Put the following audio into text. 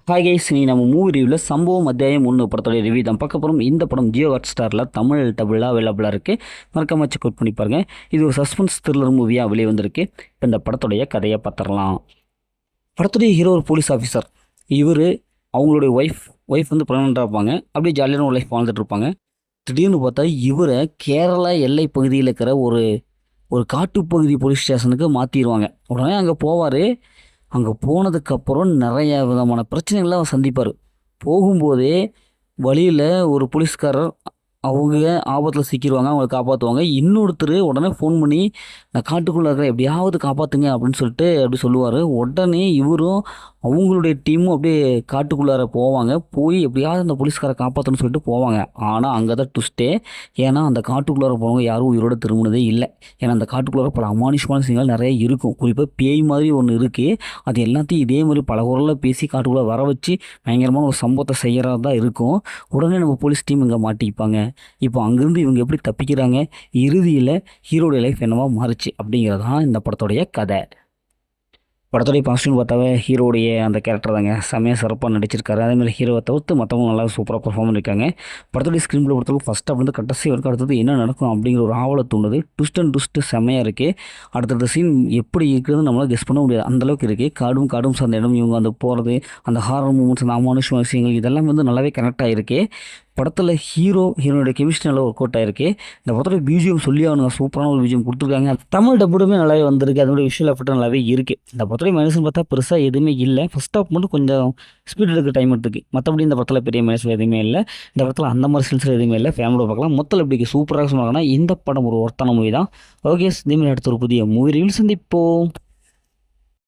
Hi guys, நீ நம்ம movie ரிவ்யூவில் சம்பவம் அத்தியாயம் 1 படத்தோடைய ரிவ்யூ தான் பார்க்க போகிறோம். இந்த படம் ஜியோ ஹாட் ஸ்டாரில் தமிழ் டபுளாக அவைலபிளாக இருக்குது. மறக்காம செக் அவுட் பண்ணி பாருங்க. இது ஒரு சஸ்பென்ஸ் த்ரில்லர் மூவியாக வெளியே வந்திருக்கு. இப்போ இந்த படத்துடைய கதையை பார்த்துடலாம். படத்துடைய ஹீரோ ஒரு போலீஸ் ஆஃபீஸர். இவர் அவங்களுடைய ஒய்ஃப் வந்து ப்ரெக்னெண்ட்டாக இருப்பாங்க. அப்படியே ஜாலியான ஒரு லைஃப் வாழ்ந்துட்டு இருப்பாங்க. திடீர்னு பார்த்தா இவரை கேரளா எல்லை பகுதியில் இருக்கிற ஒரு ஒரு காட்டுப்பகுதி போலீஸ் ஸ்டேஷனுக்கு மாற்றிடுவாங்க. உடனே அங்கே போவார். அங்கே போனதுக்கப்புறம் நிறைய விதமான பிரச்சனைகளை அவர் சந்திப்பார். போகும்போதே வழியில் ஒரு போலீஸ்காரர் அவங்க ஆபத்தில் சிக்கிடுவாங்க. அவங்கள காப்பாற்றுவாங்க. இன்னொருத்தர் உடனே ஃபோன் பண்ணி நான் காட்டுக்குள்ளே இருக்கிற எப்படியாவது காப்பாற்றுங்க அப்படின்னு சொல்லிட்டு அப்படி சொல்லுவார். உடனே இவரும் அவங்களுடைய டீமும் அப்படியே காட்டுக்குள்ளார போவாங்க. போய் எப்படியாவது அந்த போலீஸ்காரை காப்பாற்றணும்னு சொல்லிட்டு போவாங்க. ஆனால் அங்கே தான் ட்விஸ்ட்டே. ஏன்னா அந்த காட்டுக்குள்ளார போனவங்க யாரும் உயிரோட திரும்பினதே இல்லை. ஏன்னா அந்த காட்டுக்குள்ளார பல அமானுஷமான விஷயங்கள் நிறைய இருக்கும். குறிப்பாக பேய் மாதிரி ஒன்று இருக்குது. அது எல்லாத்தையும் இதே மாதிரி பல குரலில் பேசி காட்டுக்குள்ளே வர வச்சு பயங்கரமான ஒரு சம்பவத்தை செய்கிறதா தான் இருக்கும். உடனே நம்ம போலீஸ் டீம் இங்கே மாட்டிப்பாங்க. இப்போ அங்கேருந்து இவங்க எப்படி தப்பிக்கிறாங்க, இறுதியில் ஹீரோடைய லைஃப் என்னவா மாறுச்சு அப்படிங்கிறதான் இந்த படத்துடைய கதை. படத்துடைய பாசிட்டிவ்னு பார்த்தாவே ஹீரோடைய அந்த கேரக்டர் தாங்க செம்மையாக சிறப்பாக நடிச்சிருக்காரு. அதேமாதிரி ஹீரோவை தவிர்த்து மற்றவங்க நல்லா சூப்பராக பர்ஃபார்ம் பண்ணியிருக்காங்க. படத்துடைய ஸ்க்ரீன் பிளே பொறுத்தவரைக்கும் ஃபஸ்ட் ஹாஃப் வந்து கடைசி வரைக்கும் அடுத்தது என்ன நடக்கும் அப்படிங்கிற ஒரு ஆவலை தூண்டுது. ட்விஸ்ட்டு செம்மையாக இருக்குது. அடுத்தடுத்த சீன் எப்படி இருக்குதுன்னு நம்மளால் கெஸ் பண்ண முடியாது, அந்தளவுக்கு இருக்குது. காடும் சார்ந்த இடம், இவங்க அந்த போகிறது, அந்த ஹாரர் மூமெண்ட்ஸ், அந்த அமானுஷமான விஷயங்கள் இதெல்லாம் வந்து நல்லாவே கனெக்ட் ஆகிருக்கு. படத்தில் ஹீரோனுடைய கெமிஸ்ட்ரி நல்லா ஒர்க் அவுட் ஆகிருக்கு. இந்த படத்தோட பிஜிஎம் சொல்லி அவனுங்க சூப்பரான ஒரு பிஜிஎம் கொடுத்துருக்காங்க. தமிழ் டப்புடுமே நல்லாவே வந்திருக்கு. அதோட விஷுவல் எஃபெக்ட் நல்லாவே இருக்குது. இந்த படத்தோட மைனஸ்னு பார்த்தா பெருசாக எதுவுமே இல்லை. ஃபஸ்ட் ஹாஃப் மட்டும் கொஞ்சம் ஸ்பீட் எடுக்க டைம் எடுத்துக்கு. மற்றபடி இந்த படத்தில் பெரிய மைனஸ் எதுவுமே இல்லை. இந்த படத்தில் அந்த மாதிரி சில்ஸில் எதுவுமே இல்லை. ஃபேமிலியோட பார்க்கலாம். மொத்தத்தில் எப்படி சூப்பராக சொன்னாங்கன்னா இந்த படம் ஒரு ஒர்த்தான மூவி தான். ஓகே, இதேமாதிரி அடுத்த ஒரு புதிய மூவி ரிவ்யூ சந்திப்போம்.